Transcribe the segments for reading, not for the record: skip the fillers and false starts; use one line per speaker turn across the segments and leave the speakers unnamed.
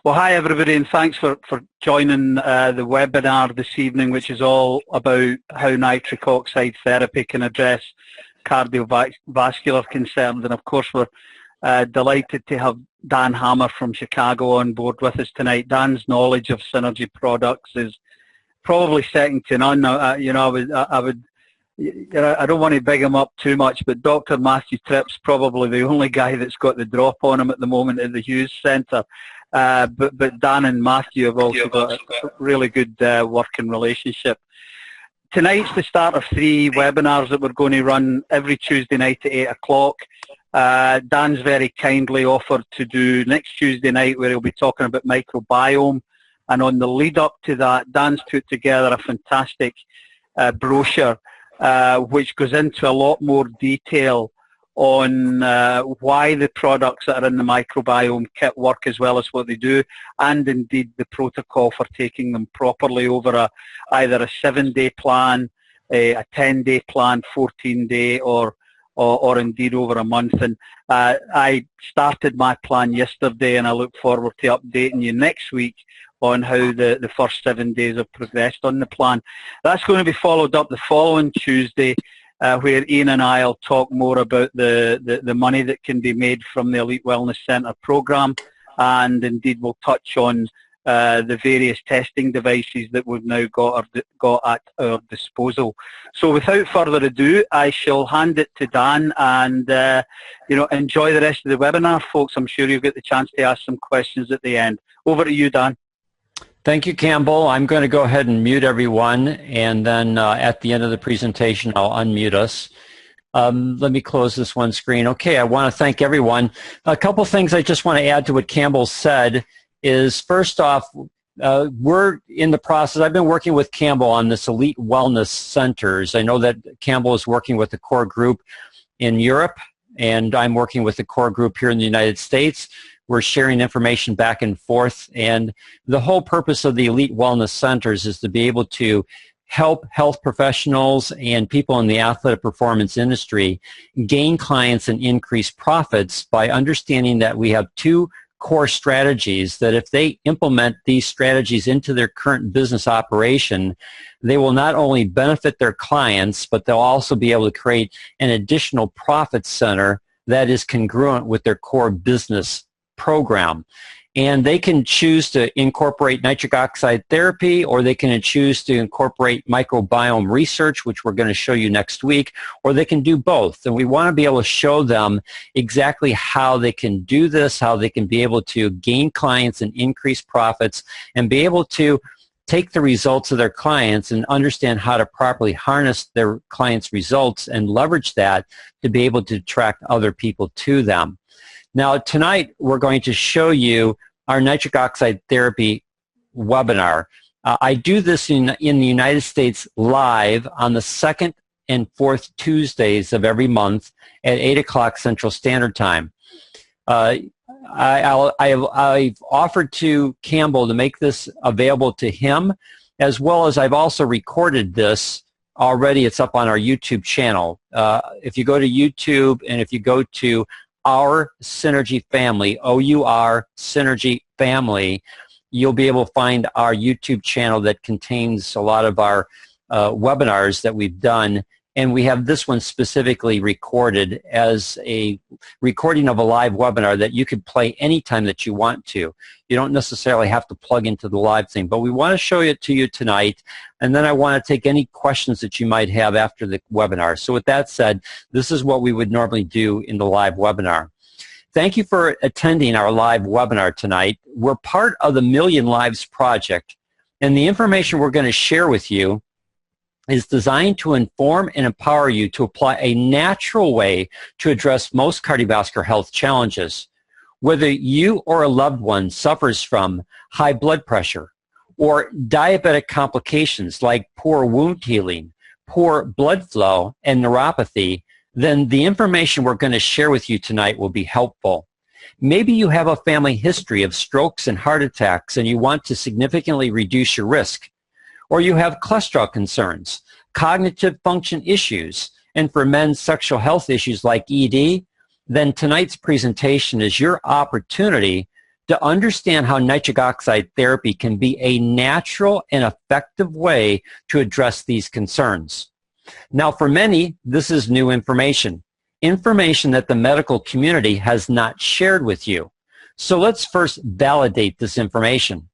Well, hi everybody, and thanks for joining the webinar this evening, which is all about how nitric oxide therapy can address cardiovascular concerns. And of course, we're delighted to have Dan Hammer from Chicago on board with us tonight. Dan's knowledge of Synergy products is probably second to none. I don't want to big him up too much, but Dr. Matthew Tripp's probably the only guy that's got the drop on him at the moment at the Hughes Centre. But Dan and Matthew have also got a really good working relationship. Tonight's the start of 3 webinars that we're going to run every Tuesday night at 8 o'clock. Dan's very kindly offered to do next Tuesday night, where he'll be talking about microbiome. And on the lead up to that, Dan's put together a fantastic brochure which goes into a lot more detail on why the products that are in the microbiome kit work as well as what they do, and indeed the protocol for taking them properly over either a 7-day plan, a 10-day plan, 14-day, or indeed over a month. And I started my plan yesterday, and I look forward to updating you next week on how the first 7 days have progressed on the plan. That's going to be followed up the following Tuesday, where Ian and I will talk more about the money that can be made from the Elite Wellness Centre programme, and indeed we'll touch on the various testing devices that we've now got at our disposal. So without further ado, I shall hand it to Dan, and enjoy the rest of the webinar, folks. I'm sure you'll get the chance to ask some questions at the end. Over to you, Dan.
Thank you, Campbell. I'm going to go ahead and mute everyone, and then at the end of the presentation, I'll unmute us. Let me close this one screen. Okay, I want to thank everyone. A couple things I just want to add to what Campbell said is, first off, we're in the process. I've been working with Campbell on this Elite Wellness Centers. I know that Campbell is working with the core group in Europe, and I'm working with the core group here in the United States. We're sharing information back and forth, and the whole purpose of the Elite Wellness Centers is to be able to help health professionals and people in the athletic performance industry gain clients and increase profits by understanding that we have 2 core strategies that if they implement these strategies into their current business operation, they will not only benefit their clients, but they'll also be able to create an additional profit center that is congruent with their core business program. And they can choose to incorporate nitric oxide therapy, or they can choose to incorporate microbiome research, which we're going to show you next week, or they can do both. And we want to be able to show them exactly how they can do this, how they can be able to gain clients and increase profits, and be able to take the results of their clients and understand how to properly harness their clients' results and leverage that to be able to attract other people to them. Now, tonight, we're going to show you our nitric oxide therapy webinar. I do this in the United States live on the 2nd and 4th Tuesdays of every month at 8 o'clock Central Standard Time. I've offered to Campbell to make this available to him, as well as I've also recorded this already. It's up on our YouTube channel. If you go to YouTube, and if you go to Our Synergy Family, O-U-R Synergy Family, you'll be able to find our YouTube channel that contains a lot of our webinars that we've done. And we have this one specifically recorded as a recording of a live webinar that you could play anytime that you want to. You don't necessarily have to plug into the live thing, but we want to show it to you tonight, and then I want to take any questions that you might have after the webinar. So with that said, this is what we would normally do in the live webinar. Thank you for attending our live webinar tonight. We're part of the Million Lives Project, and the information we're going to share with you is designed to inform and empower you to apply a natural way to address most cardiovascular health challenges. Whether you or a loved one suffers from high blood pressure or diabetic complications like poor wound healing, poor blood flow, and neuropathy, then the information we're going to share with you tonight will be helpful. Maybe you have a family history of strokes and heart attacks, and you want to significantly reduce your risk. Or you have cholesterol concerns, cognitive function issues, and for men, sexual health issues like ED, then tonight's presentation is your opportunity to understand how nitric oxide therapy can be a natural and effective way to address these concerns. Now, for many, this is new information that the medical community has not shared with you. So let's first validate this information.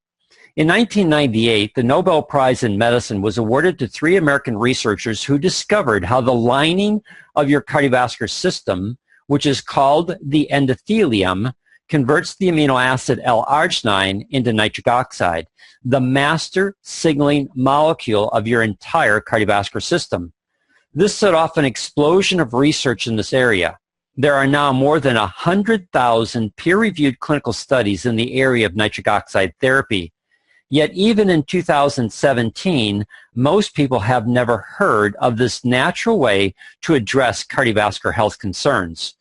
In 1998, the Nobel Prize in Medicine was awarded to 3 American researchers who discovered how the lining of your cardiovascular system, which is called the endothelium, converts the amino acid L-arginine into nitric oxide, the master signaling molecule of your entire cardiovascular system. This set off an explosion of research in this area. There are now more than 100,000 peer-reviewed clinical studies in the area of nitric oxide therapy. Yet even in 2017, most people have never heard of this natural way to address cardiovascular health concerns.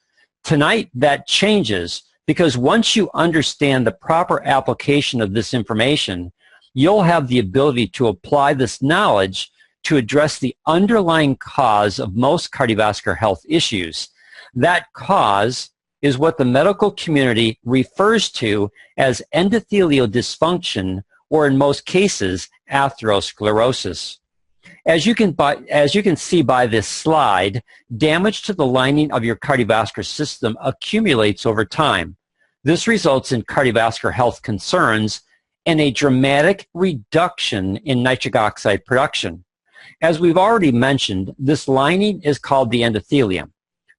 Tonight, that changes because once you understand the proper application of this information, you'll have the ability to apply this knowledge to address the underlying cause of most cardiovascular health issues. That cause is what the medical community refers to as endothelial dysfunction, or in most cases, atherosclerosis. As you can see by this slide, damage to the lining of your cardiovascular system accumulates over time. This results in cardiovascular health concerns and a dramatic reduction in nitric oxide production. As we've already mentioned, this lining is called the endothelium.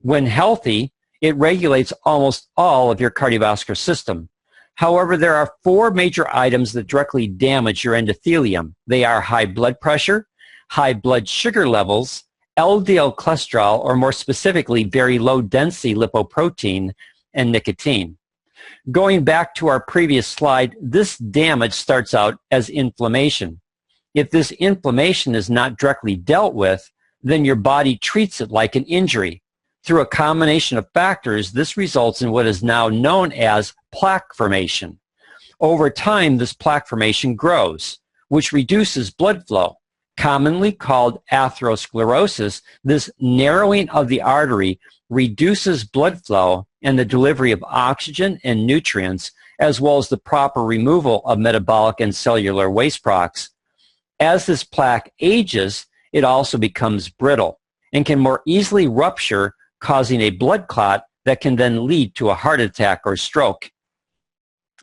When healthy, it regulates almost all of your cardiovascular system. However, there are 4 major items that directly damage your endothelium. They are high blood pressure, high blood sugar levels, LDL cholesterol, or more specifically, very low density lipoprotein, and nicotine. Going back to our previous slide, this damage starts out as inflammation. If this inflammation is not directly dealt with, then your body treats it like an injury. Through a combination of factors, this results in what is now known as plaque formation. Over time, this plaque formation grows, which reduces blood flow. Commonly called atherosclerosis, this narrowing of the artery reduces blood flow and the delivery of oxygen and nutrients, as well as the proper removal of metabolic and cellular waste products. As this plaque ages, it also becomes brittle and can more easily rupture, causing a blood clot that can then lead to a heart attack or stroke.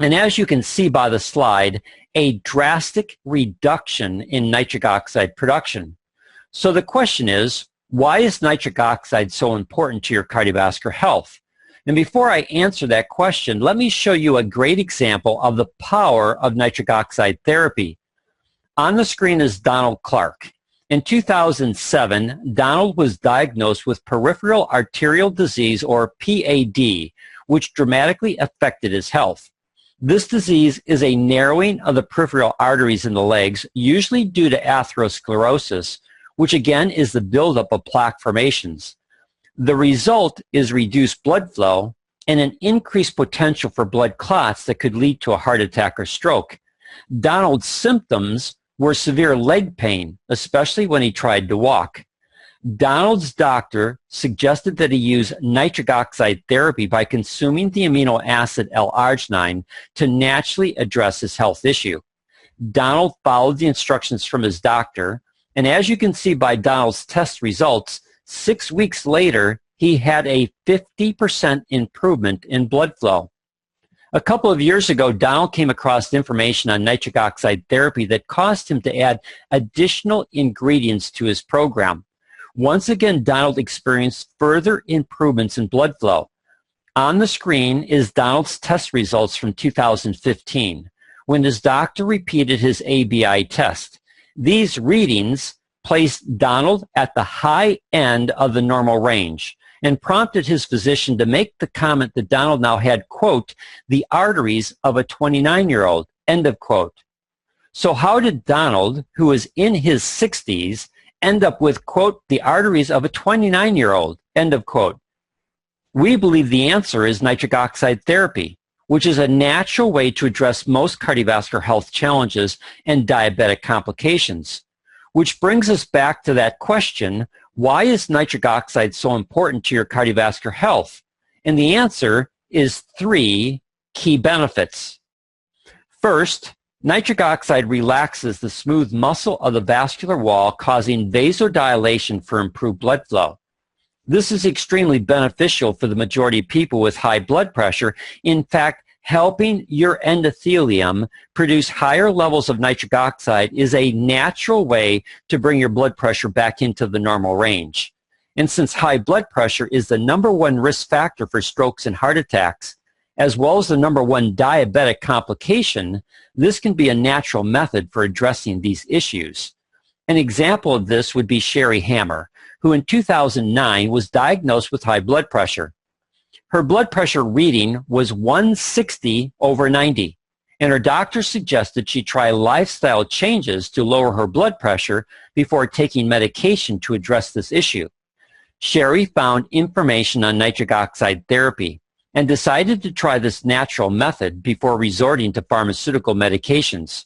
And as you can see by the slide, a drastic reduction in nitric oxide production. So the question is, why is nitric oxide so important to your cardiovascular health? And before I answer that question, let me show you a great example of the power of nitric oxide therapy. On the screen is Donald Clark. In 2007, Donald was diagnosed with peripheral arterial disease, or PAD, which dramatically affected his health. This disease is a narrowing of the peripheral arteries in the legs, usually due to atherosclerosis, which again is the buildup of plaque formations. The result is reduced blood flow and an increased potential for blood clots that could lead to a heart attack or stroke. Donald's symptoms were severe leg pain, especially when he tried to walk. Donald's doctor suggested that he use nitric oxide therapy by consuming the amino acid L-arginine to naturally address his health issue. Donald followed the instructions from his doctor, and as you can see by Donald's test results, 6 weeks later, he had a 50% improvement in blood flow. A couple of years ago, Donald came across information on nitric oxide therapy that caused him to add additional ingredients to his program. Once again, Donald experienced further improvements in blood flow. On the screen is Donald's test results from 2015, when his doctor repeated his ABI test. These readings placed Donald at the high end of the normal range and prompted his physician to make the comment that Donald now had, quote, the arteries of a 29-year-old, end of quote. So how did Donald, who is in his 60s, end up with, quote, the arteries of a 29-year-old, end of quote? We believe the answer is nitric oxide therapy, which is a natural way to address most cardiovascular health challenges and diabetic complications. Which brings us back to that question, why is nitric oxide so important to your cardiovascular health? And the answer is 3 key benefits. First, nitric oxide relaxes the smooth muscle of the vascular wall, causing vasodilation for improved blood flow. This is extremely beneficial for the majority of people with high blood pressure. In fact, helping your endothelium produce higher levels of nitric oxide is a natural way to bring your blood pressure back into the normal range. And since high blood pressure is the #1 risk factor for strokes and heart attacks, as well as the #1 diabetic complication, this can be a natural method for addressing these issues. An example of this would be Sherry Hammer, who in 2009 was diagnosed with high blood pressure. Her blood pressure reading was 160/90, and her doctor suggested she try lifestyle changes to lower her blood pressure before taking medication to address this issue. Sherry found information on nitric oxide therapy and decided to try this natural method before resorting to pharmaceutical medications.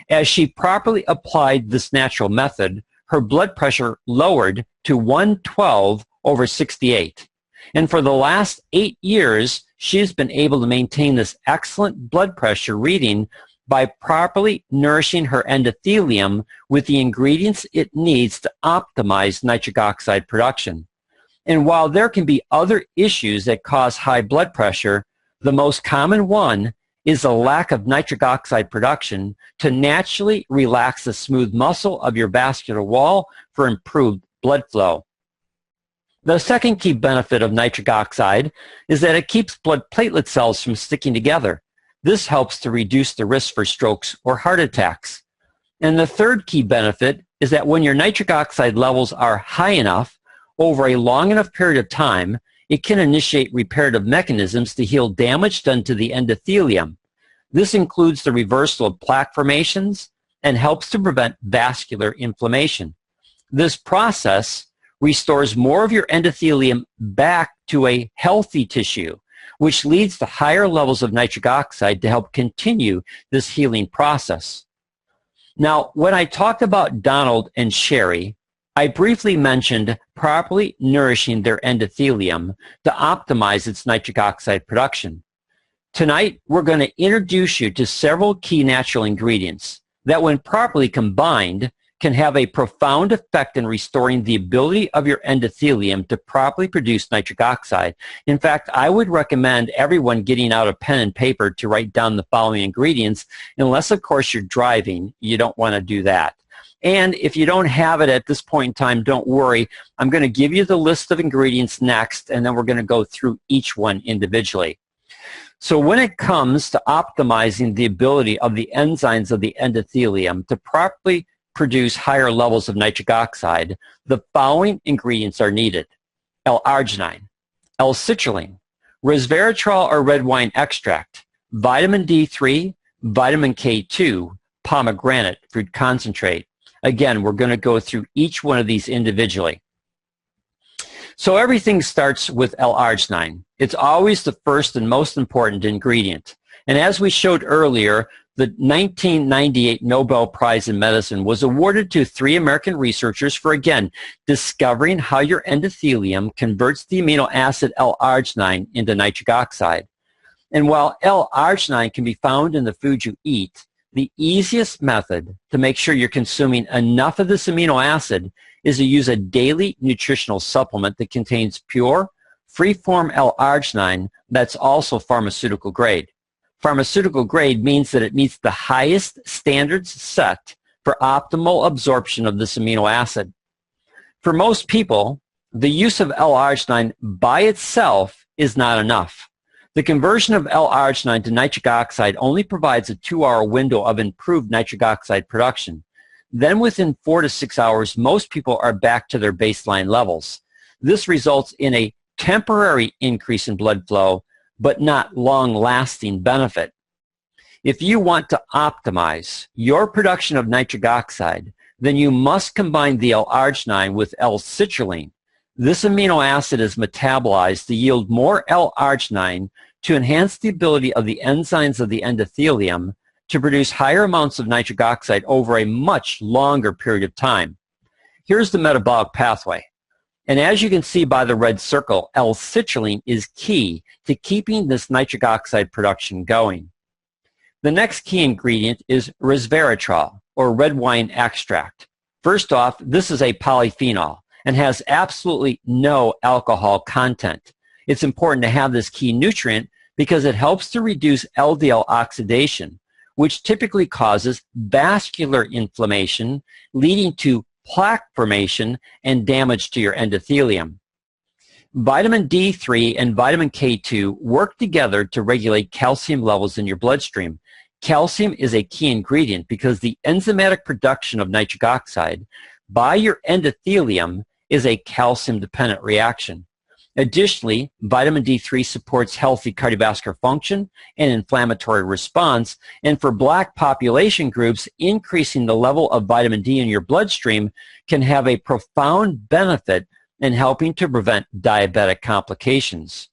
As she properly applied this natural method, her blood pressure lowered to 112/68. And for the last 8 years, she has been able to maintain this excellent blood pressure reading by properly nourishing her endothelium with the ingredients it needs to optimize nitric oxide production. And while there can be other issues that cause high blood pressure, the most common one is a lack of nitric oxide production to naturally relax the smooth muscle of your vascular wall for improved blood flow. The second key benefit of nitric oxide is that it keeps blood platelet cells from sticking together. This helps to reduce the risk for strokes or heart attacks. And the third key benefit is that when your nitric oxide levels are high enough over a long enough period of time, it can initiate reparative mechanisms to heal damage done to the endothelium. This includes the reversal of plaque formations and helps to prevent vascular inflammation. This process restores more of your endothelium back to a healthy tissue, which leads to higher levels of nitric oxide to help continue this healing process. Now, when I talked about Donald and Sherry, I briefly mentioned properly nourishing their endothelium to optimize its nitric oxide production. Tonight, we're going to introduce you to several key natural ingredients that, when properly combined, can have a profound effect in restoring the ability of your endothelium to properly produce nitric oxide. In fact, I would recommend everyone getting out a pen and paper to write down the following ingredients, unless, of course, you're driving. You don't want to do that. And if you don't have it at this point in time, don't worry. I'm going to give you the list of ingredients next, and then we're going to go through each one individually. So when it comes to optimizing the ability of the enzymes of the endothelium to properly produce higher levels of nitric oxide, the following ingredients are needed: L-arginine, L-citrulline, resveratrol or red wine extract, vitamin D3, vitamin K2, pomegranate fruit concentrate. Again, we're going to go through each one of these individually. So everything starts with L-arginine. It's always the first and most important ingredient. And as we showed earlier, the 1998 Nobel Prize in Medicine was awarded to 3 American researchers for, again, discovering how your endothelium converts the amino acid L-arginine into nitric oxide. And while L-arginine can be found in the food you eat, the easiest method to make sure you're consuming enough of this amino acid is to use a daily nutritional supplement that contains pure, free-form L-arginine that's also pharmaceutical grade. Pharmaceutical grade means that it meets the highest standards set for optimal absorption of this amino acid. For most people, the use of L-arginine by itself is not enough. The conversion of L-arginine to nitric oxide only provides a 2-hour window of improved nitric oxide production. Then within 4 to 6 hours, most people are back to their baseline levels. This results in a temporary increase in blood flow, but not long-lasting benefit. If you want to optimize your production of nitric oxide, then you must combine the L-arginine with L-citrulline. This amino acid is metabolized to yield more L-arginine to enhance the ability of the enzymes of the endothelium to produce higher amounts of nitric oxide over a much longer period of time. Here's the metabolic pathway. And as you can see by the red circle, L-citrulline is key to keeping this nitric oxide production going. The next key ingredient is resveratrol, or red wine extract. First off, this is a polyphenol and has absolutely no alcohol content. It's important to have this key nutrient because it helps to reduce LDL oxidation, which typically causes vascular inflammation, leading to plaque formation and damage to your endothelium. Vitamin D3 and vitamin K2 work together to regulate calcium levels in your bloodstream. Calcium is a key ingredient because the enzymatic production of nitric oxide by your endothelium is a calcium-dependent reaction. Additionally, vitamin D3 supports healthy cardiovascular function and inflammatory response, and for Black population groups, increasing the level of vitamin D in your bloodstream can have a profound benefit in helping to prevent diabetic complications.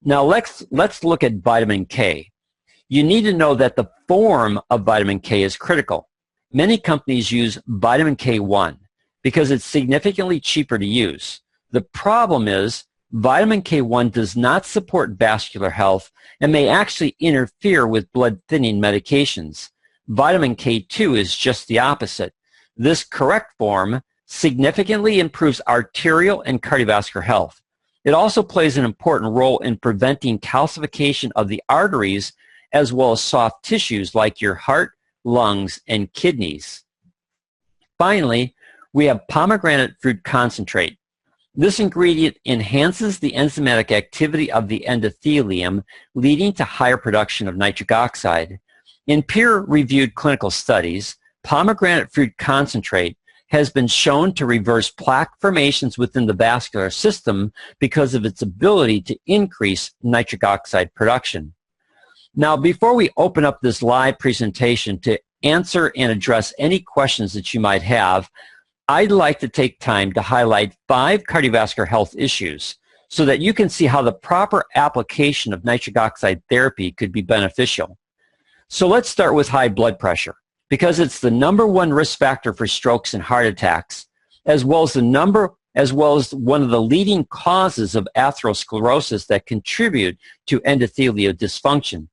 Now let's look at vitamin K. You need to know that the form of vitamin K is critical. Many companies use vitamin K1 because it's significantly cheaper to use. The problem is vitamin K1 does not support vascular health and may actually interfere with blood thinning medications. Vitamin K2 is just the opposite. This correct form significantly improves arterial and cardiovascular health. It also plays an important role in preventing calcification of the arteries as well as soft tissues like your heart, lungs, and kidneys. Finally, we have pomegranate fruit concentrate. This ingredient enhances the enzymatic activity of the endothelium, leading to higher production of nitric oxide. In peer-reviewed clinical studies, pomegranate fruit concentrate has been shown to reverse plaque formations within the vascular system because of its ability to increase nitric oxide production. Now, before we open up this live presentation to answer and address any questions that you might have, I'd like to take time to highlight 5 cardiovascular health issues so that you can see how the proper application of nitric oxide therapy could be beneficial. So let's start with high blood pressure, because it's the #1 risk factor for strokes and heart attacks, as well as one of the leading causes of atherosclerosis that contribute to endothelial dysfunction.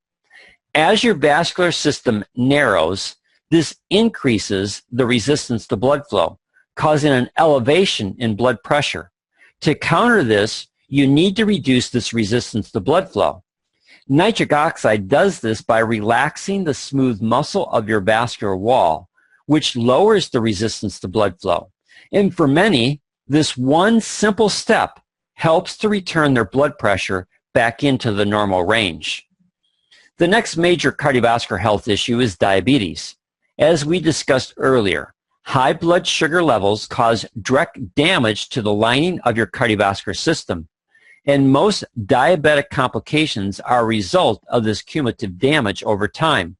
As your vascular system narrows, this increases the resistance to blood flow, causing an elevation in blood pressure. To counter this, you need to reduce this resistance to blood flow. Nitric oxide does this by relaxing the smooth muscle of your vascular wall, which lowers the resistance to blood flow. And for many, this one simple step helps to return their blood pressure back into the normal range. The next major cardiovascular health issue is diabetes. As we discussed earlier, high blood sugar levels cause direct damage to the lining of your cardiovascular system, and most diabetic complications are a result of this cumulative damage over time.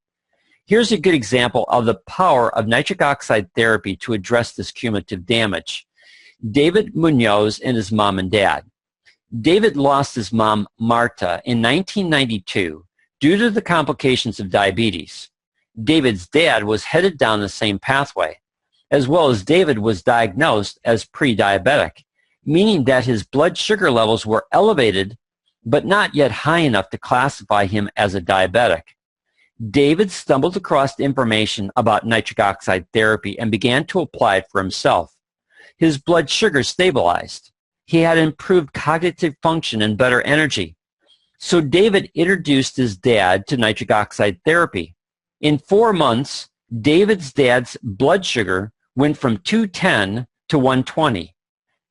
Here's a good example of the power of nitric oxide therapy to address this cumulative damage. David Munoz and his mom and dad. David lost his mom, Marta, in 1992 due to the complications of diabetes. David's dad was headed down the same pathway, as well as David was diagnosed as pre-diabetic, meaning that his blood sugar levels were elevated, but not yet high enough to classify him as a diabetic. David stumbled across information about nitric oxide therapy and began to apply it for himself. His blood sugar stabilized. He had improved cognitive function and better energy. So David introduced his dad to nitric oxide therapy. In 4 months, David's dad's blood sugar went from 210 to 120.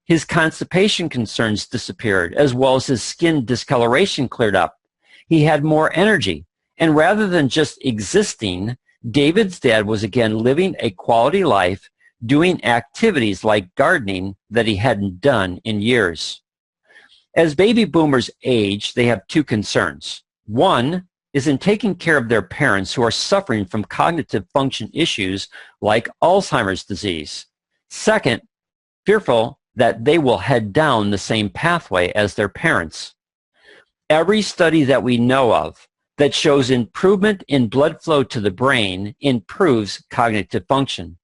His constipation concerns disappeared, as well as his skin discoloration cleared up. He had more energy, and rather than just existing, David's dad was again living a quality life, doing activities like gardening that he hadn't done in years. As baby boomers age, they have 2 concerns. One is in taking care of their parents who are suffering from cognitive function issues like Alzheimer's disease. Second, fearful that they will head down the same pathway as their parents. Every study that we know of that shows improvement in blood flow to the brain improves cognitive function.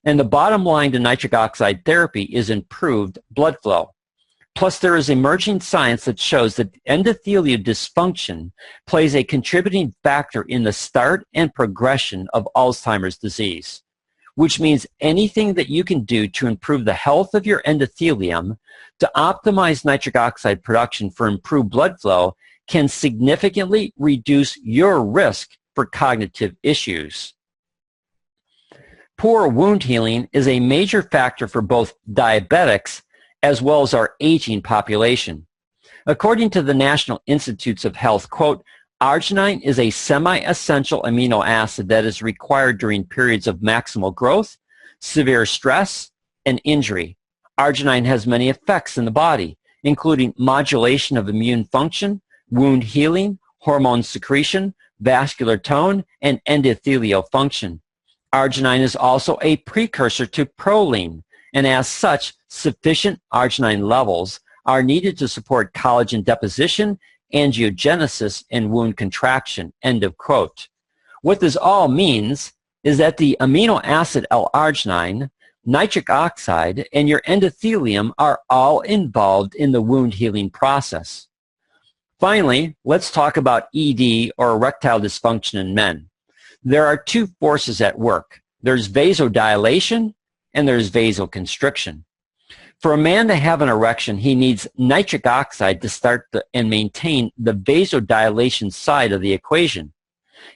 And the bottom line to nitric oxide therapy is improved blood flow. Plus, there is emerging science that shows that endothelial dysfunction plays a contributing factor in the start and progression of Alzheimer's disease, which means anything that you can do to improve the health of your endothelium to optimize nitric oxide production for improved blood flow can significantly reduce your risk for cognitive issues. Poor wound healing is a major factor for both diabetics as well as our aging population. According to the National Institutes of Health, quote, arginine is a semi-essential amino acid that is required during periods of maximal growth, severe stress, and injury. Arginine has many effects in the body, including modulation of immune function, wound healing, hormone secretion, vascular tone, and endothelial function. Arginine is also a precursor to proline, and as such, sufficient arginine levels are needed to support collagen deposition, angiogenesis, and wound contraction, end of quote. What this all means is that the amino acid L-arginine, nitric oxide, and your endothelium are all involved in the wound healing process. Finally, let's talk about ED, or erectile dysfunction in men. There are two forces at work. There's vasodilation and there's vasoconstriction. For a man to have an erection, he needs nitric oxide to start and maintain the vasodilation side of the equation.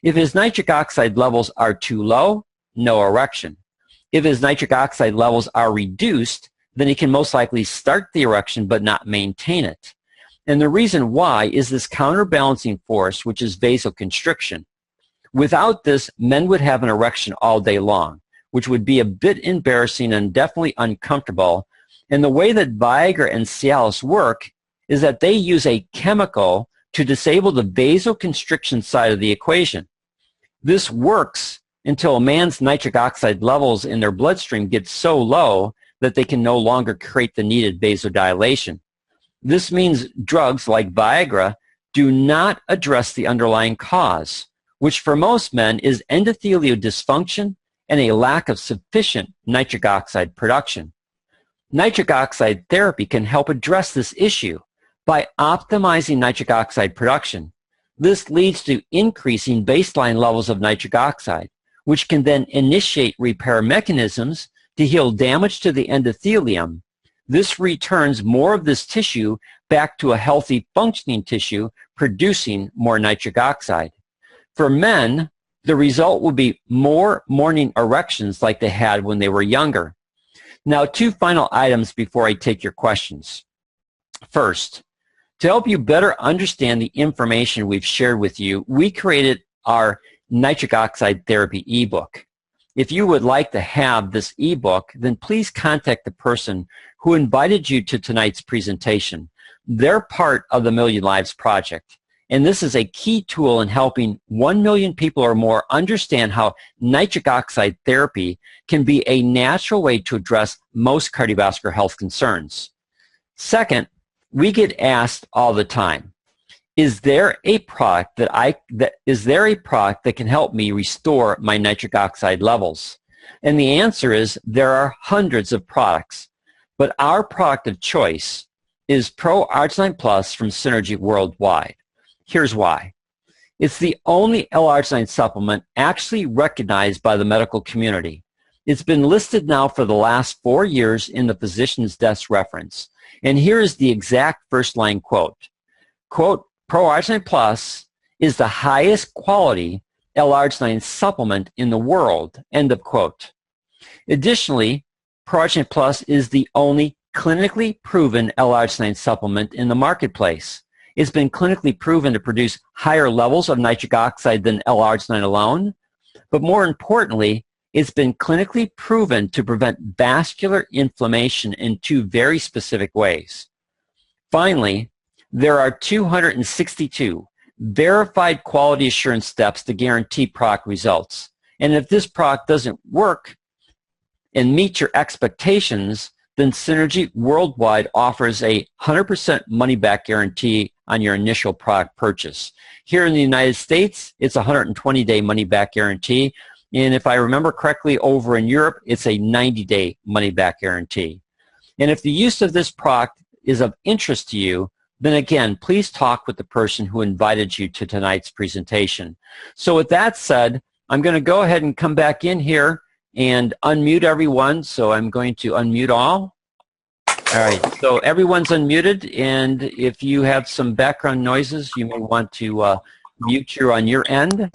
If his nitric oxide levels are too low, no erection. If his nitric oxide levels are reduced, then he can most likely start the erection but not maintain it. And the reason why is this counterbalancing force, which is vasoconstriction. Without this, men would have an erection all day long, which would be a bit embarrassing and definitely uncomfortable. And the way that Viagra and Cialis work is that they use a chemical to disable the vasoconstriction side of the equation. This works until a man's nitric oxide levels in their bloodstream get so low that they can no longer create the needed vasodilation. This means drugs like Viagra do not address the underlying cause, which for most men is endothelial dysfunction and a lack of sufficient nitric oxide production. Nitric oxide therapy can help address this issue by optimizing nitric oxide production. This leads to increasing baseline levels of nitric oxide, which can then initiate repair mechanisms to heal damage to the endothelium. This returns more of this tissue back to a healthy functioning tissue, producing more nitric oxide. For men, the result will be more morning erections like they had when they were younger. Now, two final items before I take your questions. First, to help you better understand the information we've shared with you, we created our nitric oxide therapy ebook. If you would like to have this ebook, then please contact the person who invited you to tonight's presentation. They're part of the Million Lives Project. And this is a key tool in helping 1 million people or more understand how nitric oxide therapy can be a natural way to address most cardiovascular health concerns. Second, we get asked all the time, is there a product that can help me restore my nitric oxide levels? And the answer is there are hundreds of products, but our product of choice is Pro Arginine Plus from Synergy Worldwide. Here's why. It's the only L-arginine supplement actually recognized by the medical community. It's been listed now for the last 4 years in the physician's desk reference. And here is the exact first line quote. Quote, Pro Arginine Plus is the highest quality L-arginine supplement in the world, end of quote. Additionally, Pro Arginine Plus is the only clinically proven L-arginine supplement in the marketplace. It's been clinically proven to produce higher levels of nitric oxide than L-arginine alone, but more importantly, it's been clinically proven to prevent vascular inflammation in 2 very specific ways. Finally, there are 262 verified quality assurance steps to guarantee product results. And if this product doesn't work and meet your expectations, then Synergy Worldwide offers a 100% money-back guarantee on your initial product purchase. Here in the United States, it's a 120-day money-back guarantee. And if I remember correctly, over in Europe, it's a 90-day money-back guarantee. And if the use of this product is of interest to you, then again, please talk with the person who invited you to tonight's presentation. So with that said, I'm going to go ahead and come back in here and unmute everyone. So I'm going to unmute all. All right, so everyone's unmuted, and if you have some background noises, you may want to mute on your end.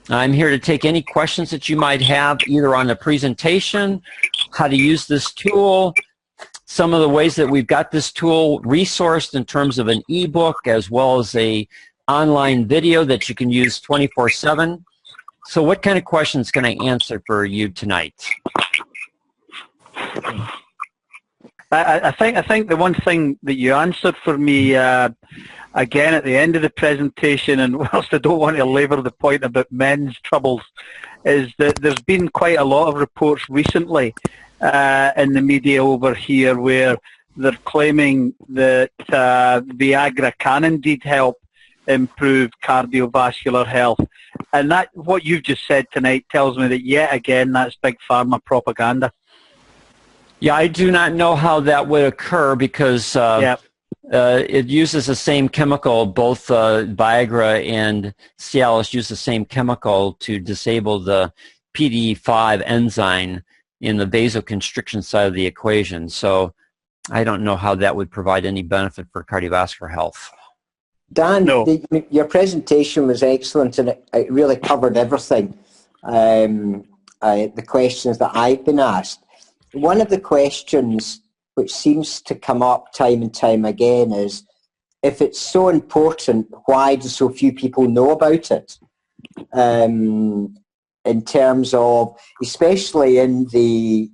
I'm here to take any questions that you might have, either on the presentation, how to use this tool, some of the ways that we've got this tool resourced in terms of an ebook, as well as a online video that you can use 24/7. So what kind of questions can I answer for you tonight?
I think the one thing that you answered for me, again at the end of the presentation, and whilst I don't want to labour the point about men's troubles, is that there's been quite a lot of reports recently in the media over here where they're claiming that Viagra can indeed help improve cardiovascular health. And that, what you've just said tonight, tells me that yet again that's big pharma propaganda.
Yeah, I do not know how that would occur because it uses the same chemical. Both Viagra and Cialis use the same chemical to disable the PDE5 enzyme in the vasoconstriction side of the equation. So I don't know how that would provide any benefit for cardiovascular health.
Dan,
no.
Your presentation was excellent, and it really covered everything. The questions that I've been asked. One of the questions which seems to come up time and time again is, if it's so important, why do so few people know about it? In terms of, especially in the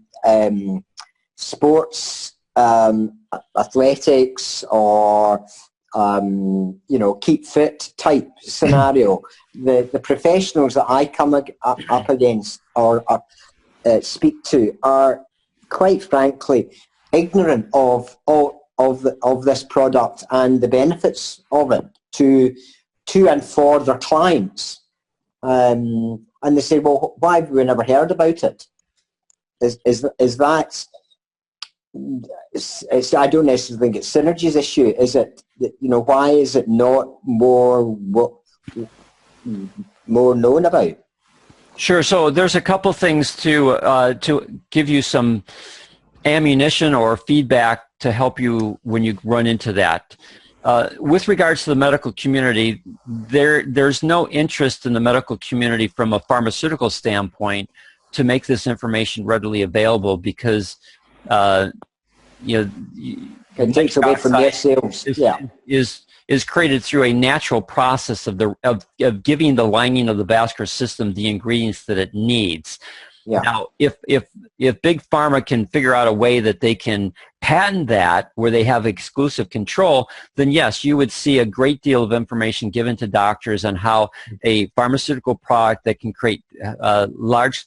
sports, athletics, or keep fit type scenario, the professionals that I come up against or speak to are, quite frankly, ignorant of this product and the benefits of it to and for their clients. And they say, well, why have we never heard about it? Is that? I don't necessarily think it's Synergy's issue. Is it? Why is it not more known about?
Sure. So there's a couple things to give you some ammunition or feedback to help you when you run into that. With regards to the medical community, there's no interest in the medical community from a pharmaceutical standpoint to make this information readily available because
it takes away from their sales.
Is created through a natural process of giving the lining of the vascular system the ingredients that it needs.
Yeah.
Now, if Big Pharma can figure out a way that they can patent that where they have exclusive control, then yes, you would see a great deal of information given to doctors on how a pharmaceutical product that can create large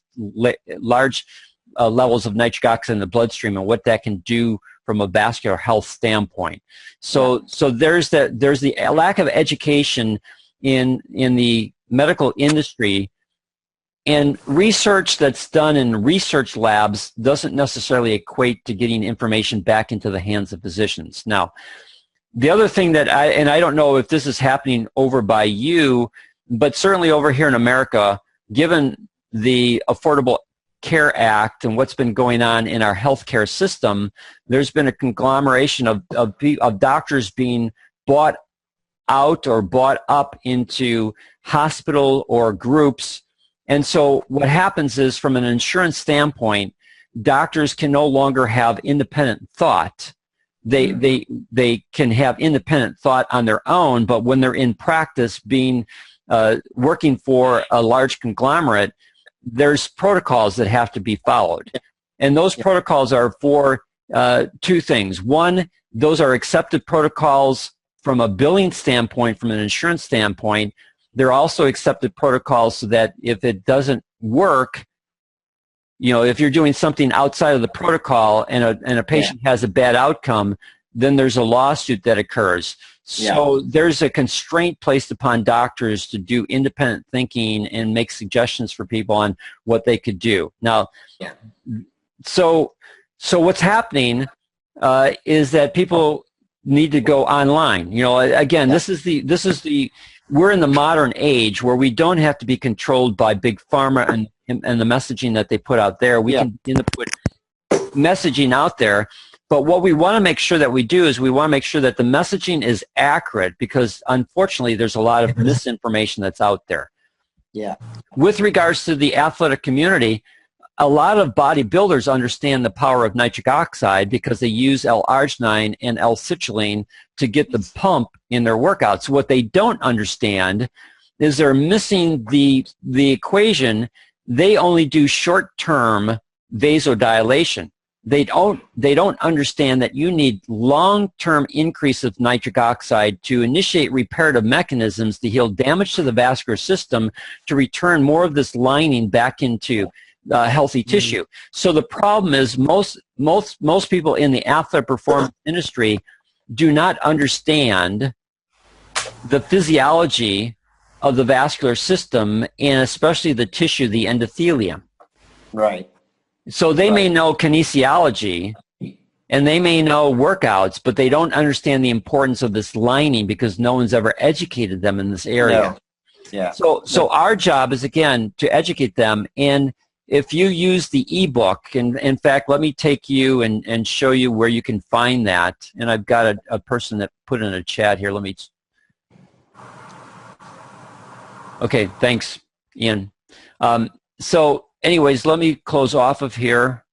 levels of nitric oxide in the bloodstream and what that can do from a vascular health standpoint. So there's the lack of education in the medical industry, and research that's done in research labs doesn't necessarily equate to getting information back into the hands of physicians. Now, the other thing that I don't know if this is happening over by you, but certainly over here in America, given the Affordable Care Act and what's been going on in our healthcare system, there's been a conglomeration of doctors being bought out or bought up into hospital or groups. And so what happens is, from an insurance standpoint, doctors can no longer have independent thought. They can have independent thought on their own, but when they're in practice working for a large conglomerate, there's protocols that have to be followed. And those protocols are for two things. One, those are accepted protocols from a billing standpoint, from an insurance standpoint. They're also accepted protocols so that if it doesn't work, if you're doing something outside of the protocol and a patient has a bad outcome, then there's a lawsuit that occurs. So there's a constraint placed upon doctors to do independent thinking and make suggestions for people on what they could do. Now, so what's happening is that people need to go online. You know, again, this is the we're in the modern age where we don't have to be controlled by big pharma and the messaging that they put out there. We can begin to put messaging out there. But what we want to make sure that we do is we want to make sure that the messaging is accurate, because unfortunately there's a lot of misinformation that's out there.
Yeah.
With regards to the athletic community, a lot of bodybuilders understand the power of nitric oxide because they use L-arginine and L-citrulline to get the pump in their workouts. What they don't understand is they're missing the equation. They only do short-term vasodilation. They don't understand that you need long-term increase of nitric oxide to initiate reparative mechanisms to heal damage to the vascular system, to return more of this lining back into healthy tissue. So the problem is most people in the athletic performance industry do not understand the physiology of the vascular system, and especially the tissue, the endothelium.
Right.
So they may know kinesiology and they may know workouts, but they don't understand the importance of this lining because no one's ever educated them in this area.
No. Yeah.
So our job is, again, to educate them. And if you use the ebook, and in fact, let me take you and show you where you can find that. And I've got a person that put in a chat here. Let me. Okay, thanks, Ian. So anyways, let me close off of here.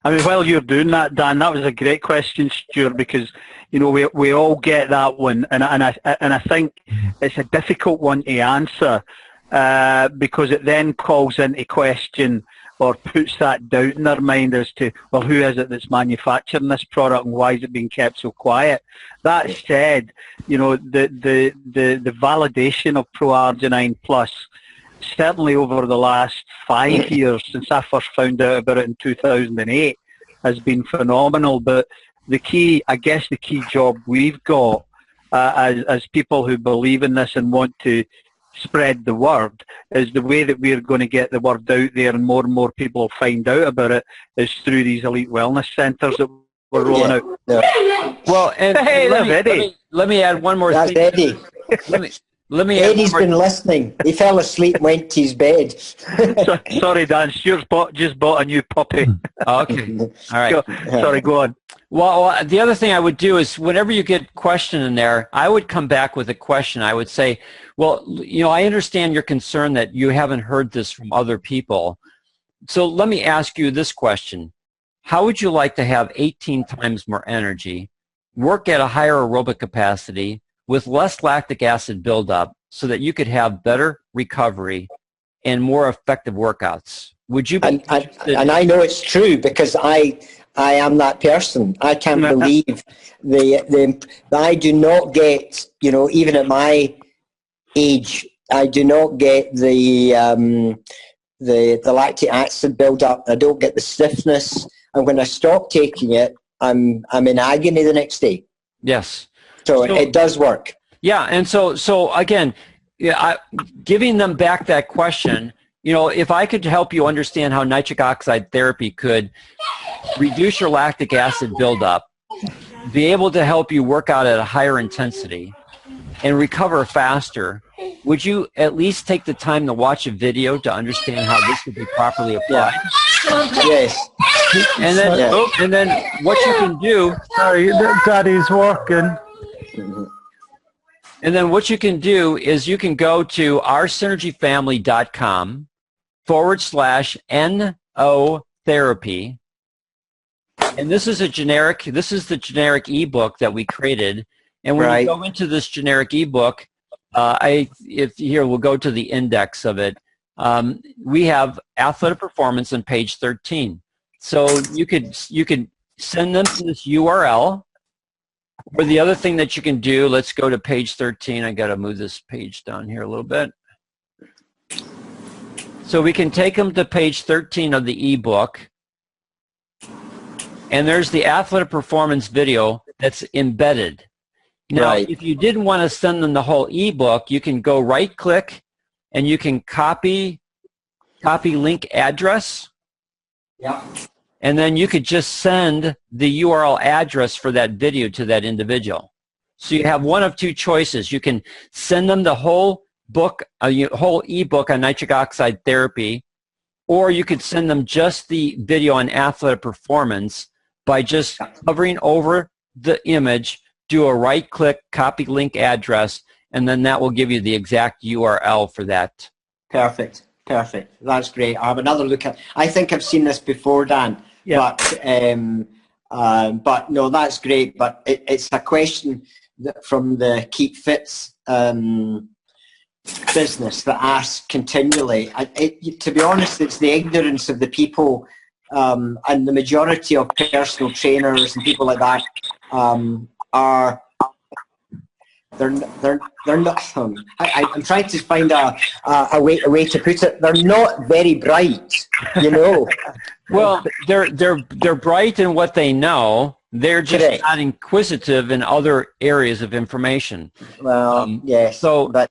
I mean, while you're doing that, Dan, that was a great question, Stuart, because, you know, we all get that one, and I think it's a difficult one to answer because it then calls into question or puts that doubt in their mind as to, well, who is it that's manufacturing this product and why is it being kept so quiet? That said, you know, the validation of ProArginine Plus, certainly over the last 5 years, since I first found out about it in 2008, has been phenomenal. But the key job we've got as people who believe in this and want to spread the word is the way that we're going to get the word out there and more people will find out about it is through these elite wellness centres that we're rolling out.
Yeah.
Well, and
hey,
let me add one more
That's
thing.
Eddie.
Let me
Eddie's been listening. He fell asleep and went to his bed.
Sorry, Dan. Stuart's just bought a new puppy.
Okay. All right.
Sorry, go on.
Well, the other thing I would do is whenever you get a question in there, I would come back with a question. I would say, well, you know, I understand your concern that you haven't heard this from other people. So let me ask you this question. How would you like to have 18 times more energy, work at a higher aerobic capacity, with less lactic acid buildup so that you could have better recovery and more effective workouts? Would you be
and I know it's true because I am that person. I can't believe I do not get, you know, even at my age, I do not get the lactic acid buildup. I don't get the stiffness, and when I stop taking it, I'm in agony the next day.
Yes.
So it does work.
Yeah, and so again, giving them back that question, you know, if I could help you understand how nitric oxide therapy could reduce your lactic acid buildup, be able to help you work out at a higher intensity, and recover faster, would you at least take the time to watch a video to understand how this could be properly applied?
Yeah. Yes.
And then, and then what you can do...
Sorry, Daddy's working.
And then what you can do is you can go to oursynergyfamily.com/NO therapy. And this is the generic ebook that we created. And when you go into this generic ebook, we'll go to the index of it. We have athletic performance on page 13. So you could send them to this URL. Or the other thing that you can do, let's go to page 13. I got to move this page down here a little bit. So we can take them to page 13 of the ebook. And there's the athletic performance video that's embedded. Now, if you didn't want to send them the whole ebook, you can go right-click and you can copy link address.
Yeah.
and then you could just send the URL address for that video to that individual. So you have one of two choices. You can send them the whole book, whole ebook on nitric oxide therapy, or you could send them just the video on athletic performance by just hovering over the image, do a right-click, copy link address, and then that will give you the exact URL for that.
Perfect. Perfect. That's great. I'll have another look at. I think I've seen this before, Dan. Yeah. But no, that's great. But it's a question from the Keep Fit's business that asks continually. To be honest, it's the ignorance of the people, and the majority of personal trainers and people like that are. They're not. I'm trying to find a way to put it. They're not very bright, you know.
Well, they're bright in what they know. They're just not inquisitive in other areas of information.
Well, yes. So, but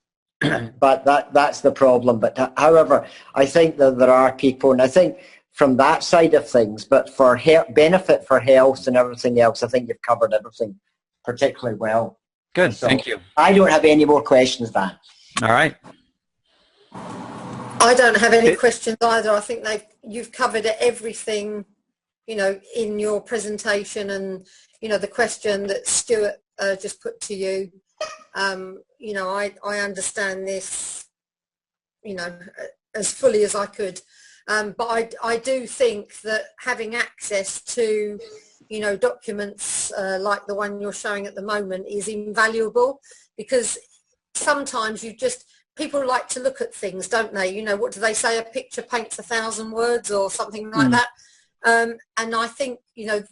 that's the problem. But however, I think that there are people, and I think from that side of things, but for benefit for health and everything else, I think you've covered everything particularly well.
Good,
so
thank you.
I don't have any more questions, Dan.
All right.
I don't have any questions either. I think you've covered everything, you know, in your presentation, and you know the question that Stuart just put to you. You know, I understand this, you know, as fully as I could, but I do think that having access to, you know, documents like the one you're showing at the moment is invaluable, because sometimes people like to look at things, don't they? You know, what do they say? A picture paints 1,000 words or something like that. And I think, you know,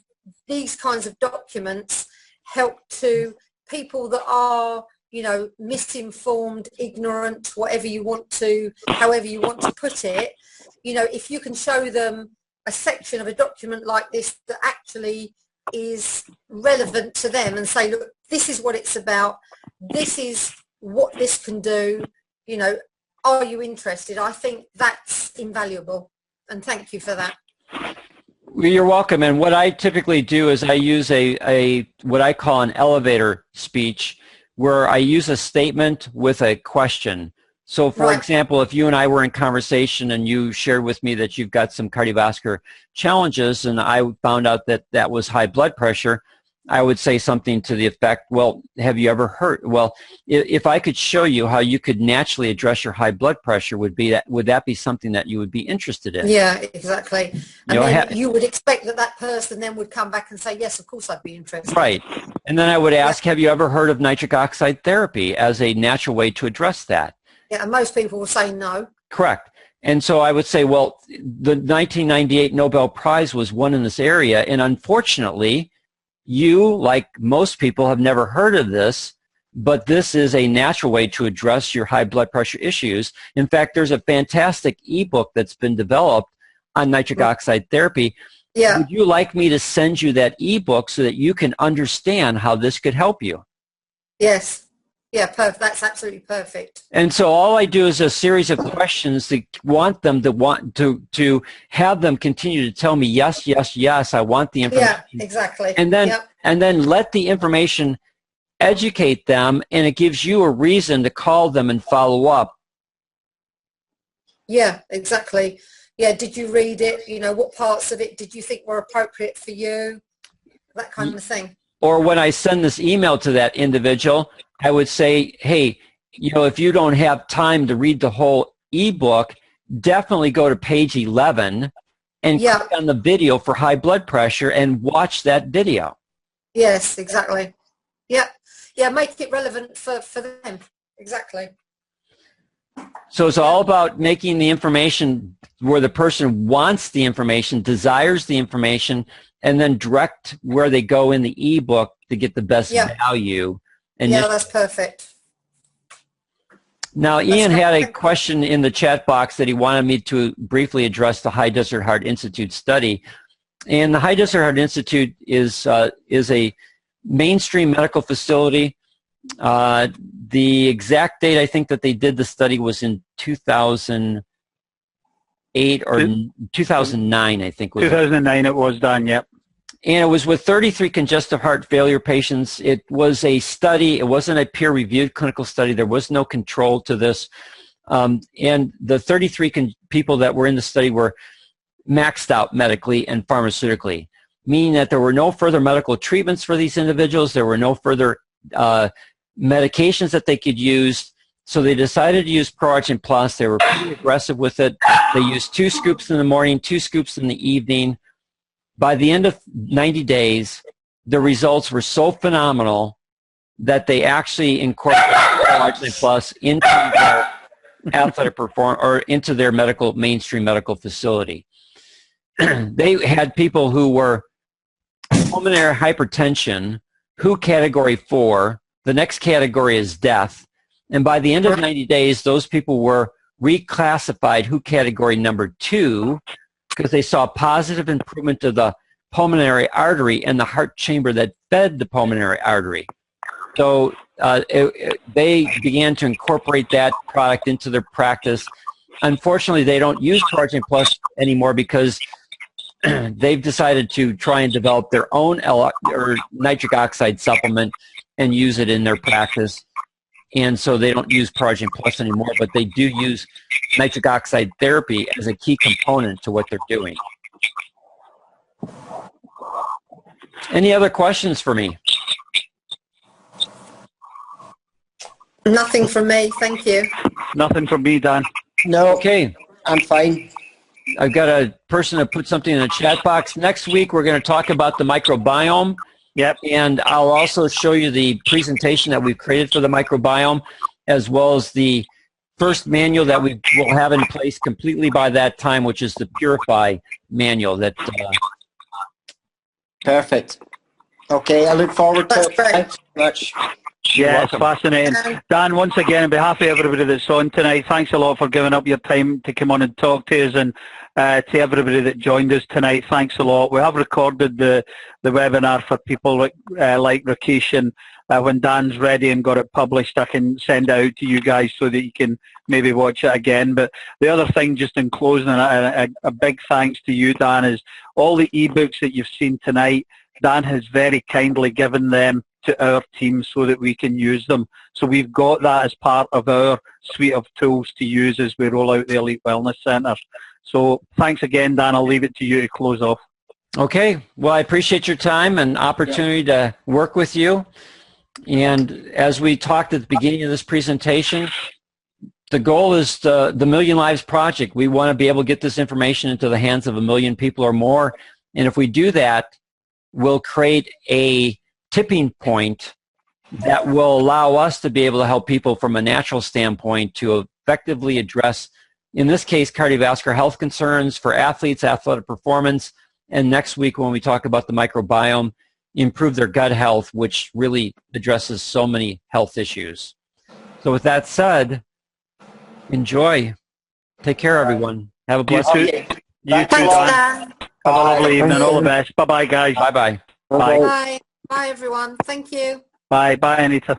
these kinds of documents help to people that are, you know, misinformed, ignorant, however you want to put it. You know, if you can show them a section of a document like this that actually is relevant to them and say, look, this is what it's about, this is what this can do, you know, are you interested? I think that's invaluable, and thank you for that.
Well, you're welcome. And what I typically do is I use what I call an elevator speech, where I use a statement with a question. So, for example, if you and I were in conversation and you shared with me that you've got some cardiovascular challenges, and I found out that that was high blood pressure, I would say something to the effect, well, have you ever heard? Well, if I could show you how you could naturally address your high blood pressure, would that be something that you would be interested in?
Yeah, exactly. And then you would expect that person then would come back and say, yes, of course I'd be interested.
Right. And then I would ask, have you ever heard of nitric oxide therapy as a natural way to address that?
Yeah, and most people will say no.
Correct. And so I would say, well, the 1998 Nobel Prize was won in this area, and unfortunately, you, like most people, have never heard of this, but this is a natural way to address your high blood pressure issues. In fact, there's a fantastic ebook that's been developed on nitric oxide therapy.
Yeah.
Would you like me to send you that ebook so that you can understand how this could help you?
Yes. Yeah, perfect. That's absolutely perfect.
And so all I do is a series of questions to have them continue to tell me yes, yes, yes. I want the information.
Yeah, exactly.
And then let the information educate them, and it gives you a reason to call them and follow up.
Yeah, exactly. Yeah, did you read it? You know, what parts of it did you think were appropriate for you? That kind of thing.
Or when I send this email to that individual, I would say, hey, you know, if you don't have time to read the whole ebook, definitely go to page 11 and click on the video for high blood pressure and watch that video.
Yes, exactly. Yeah. Yeah, make it relevant for them. Exactly.
So it's all about making the information where the person wants the information, desires the information, and then direct where they go in the ebook to get the best value. And
that's perfect.
Now, Ian had a question in the chat box that he wanted me to briefly address the High Desert Heart Institute study. And the High Desert Heart Institute is a mainstream medical facility. The exact date I think that they did the study was in 2000. 2008 or 2009, I think.
2009 it was done, yep.
And it was with 33 congestive heart failure patients. It was a study. It wasn't a peer-reviewed clinical study. There was no control to this. And the 33 people that were in the study were maxed out medically and pharmaceutically, meaning that there were no further medical treatments for these individuals. There were no further medications that they could use. So they decided to use ProArgent Plus. They were pretty aggressive with it. They used 2 scoops in the morning, 2 scoops in the evening. By the end of 90 days, the results were so phenomenal that they actually incorporated ProArgent Plus into their athletic or into their mainstream medical facility. They had people who were pulmonary hypertension, WHO category 4. The next category is death. And by the end of 90 days, those people were reclassified WHO category number 2 because they saw positive improvement of the pulmonary artery and the heart chamber that fed the pulmonary artery. So they began to incorporate that product into their practice. Unfortunately, they don't use ProArgent Plus anymore because they've decided to try and develop their own nitric oxide supplement and use it in their practice. And so they don't use ProArgent Plus anymore, but they do use nitric oxide therapy as a key component to what they're doing. Any other questions for me?
Nothing from me, thank you.
Nothing from me, Dan.
No,
Okay.
I'm fine.
I've got a person that put something in the chat box. Next week, we're going to talk about the microbiome.
Yep.
And I'll also show you the presentation that we've created for the microbiome, as well as the first manual that we will have in place completely by that time, which is the Purify manual. That
Perfect. Okay, I look forward to
That's
it.
great.
Thanks very much.
Yeah, it's fascinating. Dan, once again, on behalf of everybody that's on tonight, thanks a lot for giving up your time to come on and talk to us, and to everybody that joined us tonight, thanks a lot. We have recorded the webinar for people like Rakesh, and when Dan's ready and got it published, I can send it out to you guys so that you can maybe watch it again. But the other thing, just in closing, a big thanks to you, Dan, is all the ebooks that you've seen tonight, Dan has very kindly given them to our team so that we can use them. So we've got that as part of our suite of tools to use as we roll out the Elite Wellness Centre. So thanks again, Dan. I'll leave it to you to close off.
Okay. Well, I appreciate your time and opportunity to work with you. And as we talked at the beginning of this presentation, the goal is the Million Lives Project. We want to be able to get this information into the hands of 1 million people or more. And if we do that, we'll create a tipping point that will allow us to be able to help people from a natural standpoint to effectively address, in this case, cardiovascular health concerns for athletes, athletic performance, and next week when we talk about the microbiome, improve their gut health, which really addresses so many health issues. So with that said, enjoy. Take care, everyone. Have a blessed
Okay.
You too,
Thanks,
Dan.
Dan.
Have a lovely evening.
Thank
All the
you.
best. Bye-bye, guys.
Bye-bye.
Bye.
Bye. Bye, everyone. Thank you.
Bye. Bye, Anita.